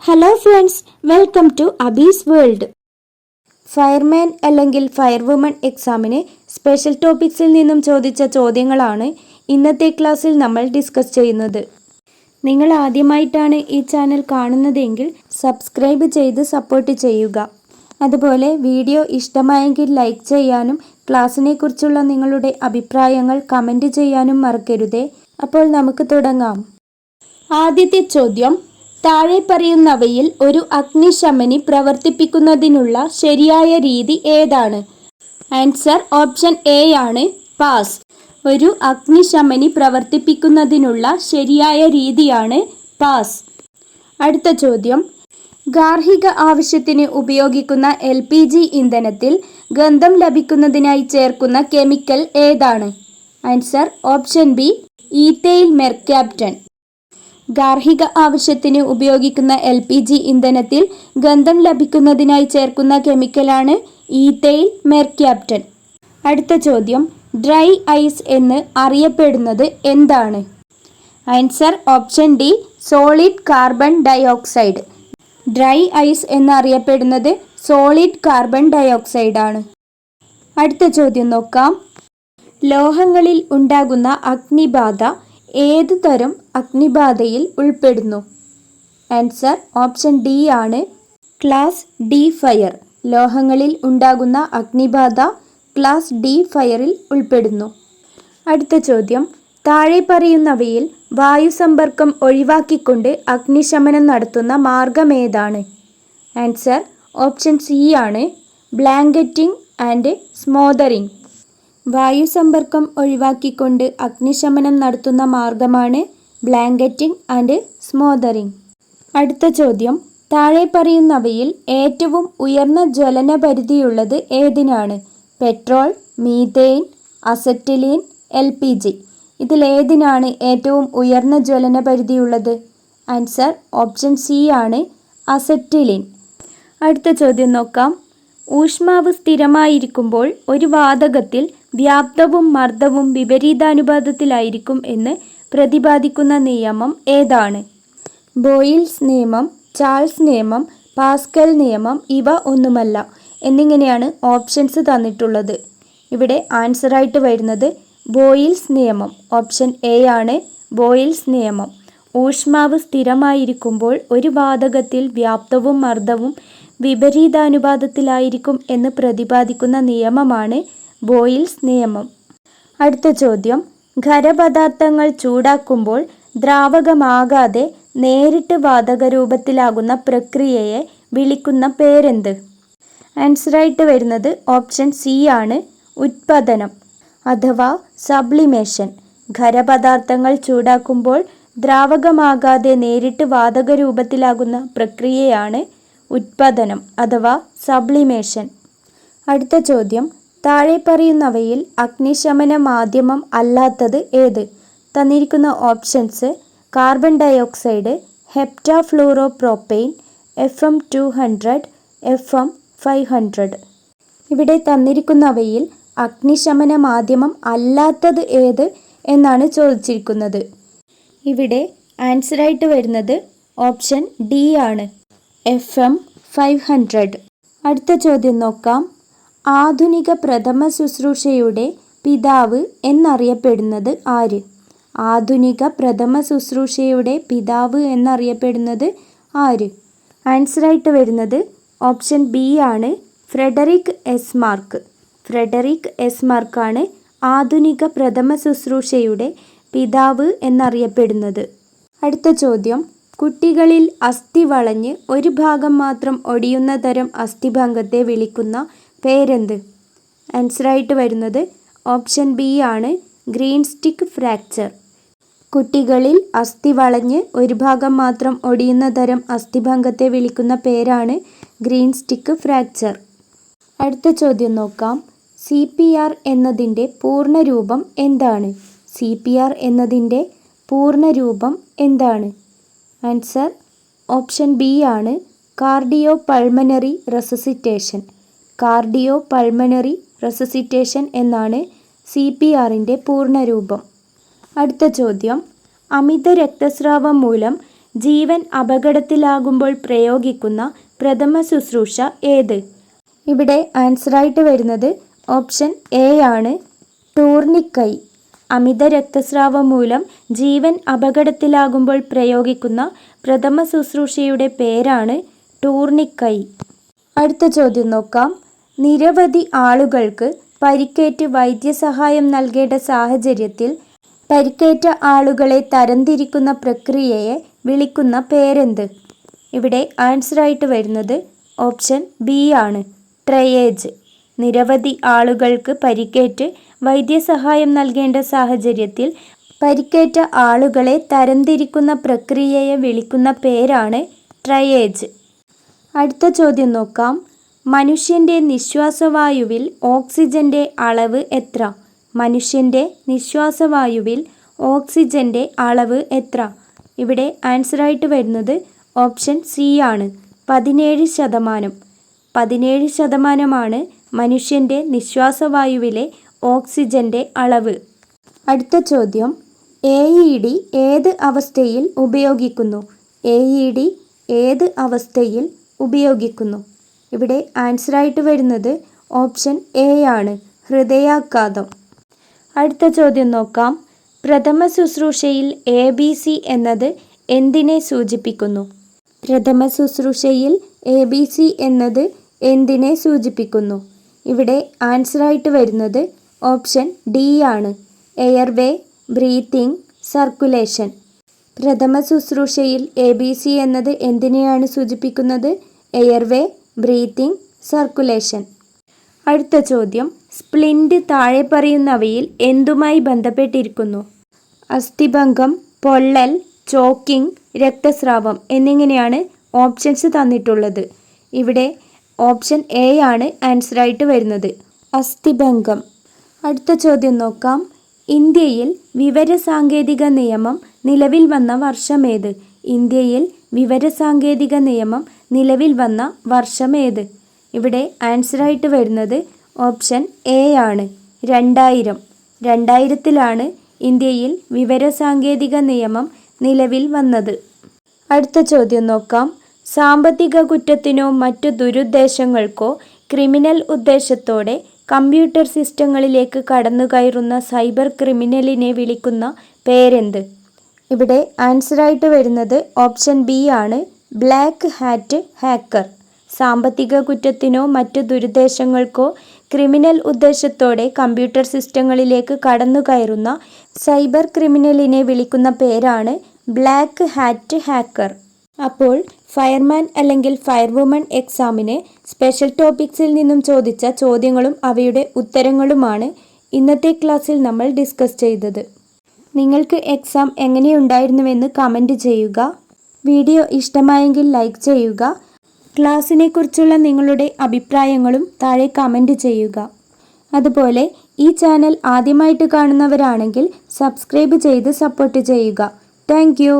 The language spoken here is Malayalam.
Hello friends, welcome to Abby's world. Fireman അല്ലെങ്കിൽ ഫയർവുമൺ എക്സാമിന് സ്പെഷ്യൽ ടോപ്പിക്സിൽ നിന്നും ചോദിച്ച ചോദ്യങ്ങളാണ് ഇന്നത്തെ ക്ലാസ്സിൽ നമ്മൾ ഡിസ്കസ് ചെയ്യുന്നത്. നിങ്ങൾ ആദ്യമായിട്ടാണ് ഈ ചാനൽ കാണുന്നതെങ്കിൽ സബ്സ്ക്രൈബ് ചെയ്ത് സപ്പോർട്ട് ചെയ്യുക. അതുപോലെ വീഡിയോ ഇഷ്ടമായെങ്കിൽ ലൈക്ക് ചെയ്യാനും ക്ലാസ്സിനെ കുറിച്ചുള്ള നിങ്ങളുടെ അഭിപ്രായങ്ങൾ കമൻറ്റ് ചെയ്യാനും മറക്കരുതേ. അപ്പോൾ നമുക്ക് തുടങ്ങാം. ആദ്യത്തെ ചോദ്യം: താഴെ പറയുന്നവയിൽ ഒരു അഗ്നിശമനി പ്രവർത്തിപ്പിക്കുന്നതിനുള്ള ശരിയായ രീതി ഏതാണ്? ആൻസർ ഓപ്ഷൻ എ ആണ്, പാസ്. ഒരു അഗ്നിശമനി പ്രവർത്തിപ്പിക്കുന്നതിനുള്ള ശരിയായ രീതിയാണ് പാസ്. അടുത്ത ചോദ്യം: ഗാർഹിക ആവശ്യത്തിന് ഉപയോഗിക്കുന്ന LPG ഇന്ധനത്തിൽ ഗന്ധം ലഭിക്കുന്നതിനായി ചേർക്കുന്ന കെമിക്കൽ ഏതാണ്? Answer option B, ethyl mercaptan. ഗാർഹിക ആവശ്യത്തിന് ഉപയോഗിക്കുന്ന LPG ഇന്ധനത്തിൽ ഗന്ധം ലഭിക്കുന്നതിനായി ചേർക്കുന്ന കെമിക്കലാണ് ഈഥൈൽ മെർക്യാപ്റ്റൻ. അടുത്ത ചോദ്യം: ഡ്രൈ ഐസ് എന്ന് അറിയപ്പെടുന്നത് എന്താണ്? Answer option D, solid carbon dioxide. Dry ice എന്നറിയപ്പെടുന്നത് സോളിഡ് കാർബൺ ഡയോക്സൈഡ് ആണ്. അടുത്ത ചോദ്യം നോക്കാം. ലോഹങ്ങളിൽ ഉണ്ടാകുന്ന അഗ്നിബാധ ഏതു തരം അഗ്നിബാധയിൽ ഉൾപ്പെടുന്നു? ആൻസർ ഓപ്ഷൻ ഡി ആണ്, ക്ലാസ് ഡി ഫയർ. ലോഹങ്ങളിൽ ഉണ്ടാകുന്ന അഗ്നിബാധ ക്ലാസ് ഡി ഫയറിൽ ഉൾപ്പെടുന്നു. അടുത്ത ചോദ്യം: താഴെ പറയുന്നവയിൽ വായുസമ്പർക്കം ഒഴിവാക്കിക്കൊണ്ട് അഗ്നിശമനം നടത്തുന്ന മാർഗമേതാണ്? ആൻസർ ഓപ്ഷൻ സി ആണ്, ബ്ലാങ്കറ്റിംഗ് ആൻഡ് സ്മോദറിംഗ്. വായുസമ്പർക്കം ഒഴിവാക്കിക്കൊണ്ട് അഗ്നിശമനം നടത്തുന്ന മാർഗമാണ് ബ്ലാങ്കറ്റിംഗ് ആൻഡ് സ്മോദറിംഗ്. അടുത്ത ചോദ്യം: താഴെ പറയുന്നവയിൽ ഏറ്റവും ഉയർന്ന ജ്വലന പരിധിയുള്ളത് ഏതിനാണ്? Petrol, methane, acetylene, LPG. ഇതിലേതിനാണ് ഏറ്റവും ഉയർന്ന ജ്വലന പരിധിയുള്ളത്? ആൻസർ ഓപ്ഷൻ സി ആണ്, അസറ്റിലീൻ. അടുത്ത ചോദ്യം നോക്കാം. ഊഷ്മാവ് സ്ഥിരമായിരിക്കുമ്പോൾ ഒരു വാതകത്തിൽ വ്യാപ്തവും മർദ്ദവും വിപരീതാനുപാതത്തിലായിരിക്കും എന്ന് പ്രതിപാദിക്കുന്ന നിയമം ഏതാണ്? ബോയിൽസ് നിയമം, ചാൾസ് നിയമം, പാസ്കൽ നിയമം, ഇവ ഒന്നുമല്ല എന്നിങ്ങനെയാണ് ഓപ്ഷൻസ് തന്നിട്ടുള്ളത്. ഇവിടെ ആൻസറായിട്ട് വരുന്നത് ബോയിൽസ് നിയമം. ഓപ്ഷൻ എ ആണ്, ബോയിൽസ് നിയമം. ഊഷ്മാവ് സ്ഥിരമായിരിക്കുമ്പോൾ ഒരു വാതകത്തിൽ വ്യാപ്തവും മർദ്ദവും വിപരീതാനുപാതത്തിലായിരിക്കും എന്ന് പ്രതിപാദിക്കുന്ന നിയമമാണ് ബോയിൽസ് നിയമം. അടുത്ത ചോദ്യം: ഖരപദാർത്ഥങ്ങൾ ചൂടാക്കുമ്പോൾ ദ്രാവകമാകാതെ നേരിട്ട് വാതകരൂപത്തിലാകുന്ന പ്രക്രിയയെ വിളിക്കുന്ന പേരെന്ത്? ആൻസറായിട്ട് വരുന്നത് ഓപ്ഷൻ സി ആണ്, ഉത്പതനം അഥവാ സബ്ലിമേഷൻ. ഖരപദാർത്ഥങ്ങൾ ചൂടാക്കുമ്പോൾ ദ്രാവകമാകാതെ നേരിട്ട് വാതകരൂപത്തിലാകുന്ന പ്രക്രിയയാണ് ഉത്പതനം അഥവാ സബ്ലിമേഷൻ. അടുത്ത ചോദ്യം: താഴെ പറയുന്നവയിൽ അഗ്നിശമന മാധ്യമം അല്ലാത്തത് ഏത്? തന്നിരിക്കുന്ന options: carbon dioxide, ഹെപ്റ്റാഫ്ലൂറോപ്രോപ്പെയിൻ, FM200, FM500. ഇവിടെ തന്നിരിക്കുന്നവയിൽ അഗ്നിശമന മാധ്യമം അല്ലാത്തത് ഏത് എന്നാണ് ചോദിച്ചിരിക്കുന്നത്. ഇവിടെ ആൻസറായിട്ട് വരുന്നത് ഓപ്ഷൻ ഡി ആണ്, FM500. അടുത്ത ചോദ്യം നോക്കാം. ആധുനിക പ്രഥമ ശുശ്രൂഷയുടെ പിതാവ് എന്നറിയപ്പെടുന്നത് ആര്? ആധുനിക പ്രഥമ ശുശ്രൂഷയുടെ പിതാവ് എന്നറിയപ്പെടുന്നത് ആര്? ആൻസറായിട്ട് വരുന്നത് ഓപ്ഷൻ ബി ആണ്, Frederick S Mark. Frederick S മാർക്കാണ് ആധുനിക പ്രഥമ ശുശ്രൂഷയുടെ പിതാവ് എന്നറിയപ്പെടുന്നത്. അടുത്ത ചോദ്യം: കുട്ടികളിൽ അസ്ഥി വളഞ്ഞ് ഒരു ഭാഗം മാത്രം ഒടിയുന്ന തരം അസ്ഥിഭംഗത്തെ വിളിക്കുന്ന പേരെന്ത്? ആൻസറായിട്ട് വരുന്നത് ഓപ്ഷൻ ബി ആണ്, ഗ്രീൻ സ്റ്റിക്ക് ഫ്രാക്ചർ. കുട്ടികളിൽ അസ്ഥി വളഞ്ഞ് ഒരു ഭാഗം മാത്രം ഒടിയുന്ന തരം അസ്ഥിഭംഗത്തെ വിളിക്കുന്ന പേരാണ് ഗ്രീൻ സ്റ്റിക്ക് ഫ്രാക്ചർ. അടുത്ത ചോദ്യം നോക്കാം. CPR എന്നതിൻ്റെ പൂർണ്ണരൂപം എന്താണ്? CPR എന്നതിൻ്റെ പൂർണ്ണരൂപം എന്താണ്? ആൻസർ ഓപ്ഷൻ ബി ആണ്, cardio pulmonary resuscitation. Cardio pulmonary resuscitation എന്നാണ് CPRൻ്റെ പൂർണ്ണരൂപം. അടുത്ത ചോദ്യം: അമിത രക്തസ്രാവം മൂലം ജീവൻ അപകടത്തിലാകുമ്പോൾ പ്രയോഗിക്കുന്ന പ്രഥമ ശുശ്രൂഷ ഏത്? ഇവിടെ ആൻസറായിട്ട് വരുന്നത് ഓപ്ഷൻ എ ആണ്, ടൂർണിക്കൈ. അമിത രക്തസ്രാവം മൂലം ജീവൻ അപകടത്തിലാകുമ്പോൾ പ്രയോഗിക്കുന്ന പ്രഥമ ശുശ്രൂഷയുടെ പേരാണ് ടൂർണിക്കൈ. അടുത്ത ചോദ്യം നോക്കാം. നിരവധി ആളുകൾക്ക് പരിക്കേറ്റ് വൈദ്യസഹായം നൽകേണ്ട സാഹചര്യത്തിൽ പരിക്കേറ്റ ആളുകളെ തരംതിരിക്കുന്ന പ്രക്രിയയെ വിളിക്കുന്ന പേരെന്ത്? ഇവിടെ ആൻസറായിട്ട് വരുന്നത് ഓപ്ഷൻ ബി ആണ്, ട്രയേജ്. നിരവധി ആളുകൾക്ക് പരിക്കേറ്റ് വൈദ്യസഹായം നൽകേണ്ട സാഹചര്യത്തിൽ പരിക്കേറ്റ ആളുകളെ തരംതിരിക്കുന്ന പ്രക്രിയയെ വിളിക്കുന്ന പേരാണ് ട്രയേജ്. അടുത്ത ചോദ്യം നോക്കാം. മനുഷ്യൻ്റെ നിശ്വാസവായുവിൽ ഓക്സിജൻ്റെ അളവ് എത്ര? മനുഷ്യൻ്റെ നിശ്വാസവായുവിൽ ഓക്സിജൻ്റെ അളവ് എത്ര? ഇവിടെ ആൻസറായിട്ട് വരുന്നത് ഓപ്ഷൻ സി ആണ്, 17%. 17% മനുഷ്യൻ്റെ നിശ്വാസവായുവിലെ ഓക്സിജൻ്റെ അളവ്. അടുത്ത ചോദ്യം. AED ഏത് അവസ്ഥയിൽ ഉപയോഗിക്കുന്നു? AED ഏത് അവസ്ഥയിൽ ഉപയോഗിക്കുന്നു? ഇവിടെ ആൻസറായിട്ട് വരുന്നത് ഓപ്ഷൻ എ ആണ്, ഹൃദയാഘാതം. അടുത്ത ചോദ്യം നോക്കാം. പ്രഥമ ശുശ്രൂഷയിൽ ABC എന്നത് എന്തിനെ സൂചിപ്പിക്കുന്നു? പ്രഥമ ശുശ്രൂഷയിൽ ABC എന്നത് എന്തിനെ സൂചിപ്പിക്കുന്നു? ഇവിടെ ആൻസറായിട്ട് വരുന്നത് ഓപ്ഷൻ ഡി ആണ്, എയർവേ, ബ്രീത്തിങ്, സർക്കുലേഷൻ. പ്രഥമ ശുശ്രൂഷയിൽ ABC എന്നത് എന്തിനെയാണ് സൂചിപ്പിക്കുന്നത്? Airway, breathing, circulation. അടുത്ത ചോദ്യം. സ്പ്ലിന്റ് താഴെ പറയുന്നവയിൽ എന്തുമായി ബന്ധപ്പെട്ടിരിക്കുന്നു? അസ്ഥിഭംഗം, പൊള്ളൽ, ചോക്കിംഗ്, രക്തസ്രാവം എന്നിങ്ങനെയാണ് ഓപ്ഷൻസ് തന്നിട്ടുള്ളത്. ഇവിടെ ഓപ്ഷൻ എ ആണ് ആൻസറായിട്ട് വരുന്നത്, അസ്ഥിഭംഗം. അടുത്ത ചോദ്യം നോക്കാം. ഇന്ത്യയിൽ വിവരസാങ്കേതിക നിയമം നിലവിൽ വന്ന വർഷമേത്? ഇന്ത്യയിൽ വിവരസാങ്കേതിക നിയമം നിലവിൽ വന്ന വർഷമേത്? ഇവിടെ ആൻസറായിട്ട് വരുന്നത് ഓപ്ഷൻ എ ആണ്, 2000. 2000-ലാണ് ഇന്ത്യയിൽ വിവരസാങ്കേതിക നിയമം നിലവിൽ വന്നത്. അടുത്ത ചോദ്യം നോക്കാം. സാമ്പത്തിക കുറ്റത്തിനോ മറ്റു ദുരുദ്ദേശങ്ങൾക്കോ ക്രിമിനൽ ഉദ്ദേശത്തോടെ കമ്പ്യൂട്ടർ സിസ്റ്റങ്ങളിലേക്ക് കടന്നുകയറുന്ന സൈബർ ക്രിമിനലിനെ വിളിക്കുന്ന പേരെന്ത്? ഇവിടെ ആൻസറായിട്ട് വരുന്നത് ഓപ്ഷൻ ബി ആണ്, ബ്ലാക്ക് ഹാറ്റ് ഹാക്കർ. സാമ്പത്തിക കുറ്റത്തിനോ മറ്റു ദുരുദ്ദേശങ്ങൾക്കോ ക്രിമിനൽ ഉദ്ദേശത്തോടെ കമ്പ്യൂട്ടർ സിസ്റ്റങ്ങളിലേക്ക് കടന്നുകയറുന്ന സൈബർ ക്രിമിനലിനെ വിളിക്കുന്ന പേരാണ് ബ്ലാക്ക് ഹാറ്റ് ഹാക്കർ. അപ്പോൾ ഫയർമാൻ അല്ലെങ്കിൽ ഫയർവുമൺ എക്സാമിന് സ്പെഷ്യൽ ടോപ്പിക്സിൽ നിന്നും ചോദിച്ച ചോദ്യങ്ങളും അവയുടെ ഉത്തരങ്ങളുമാണ് ഇന്നത്തെ ക്ലാസ്സിൽ നമ്മൾ ഡിസ്കസ് ചെയ്തത്. നിങ്ങൾക്ക് എക്സാം എങ്ങനെയുണ്ടായിരുന്നുവെന്ന് കമൻറ്റ് ചെയ്യുക. വീഡിയോ ഇഷ്ടമായെങ്കിൽ ലൈക്ക് ചെയ്യുക. ക്ലാസ്സിനെ കുറിച്ചുള്ള നിങ്ങളുടെ അഭിപ്രായങ്ങളും താഴെ കമൻറ്റ് ചെയ്യുക. അതുപോലെ ഈ ചാനൽ ആദ്യമായിട്ട് കാണുന്നവരാണെങ്കിൽ സബ്സ്ക്രൈബ് ചെയ്ത് സപ്പോർട്ട് ചെയ്യുക. Thank you.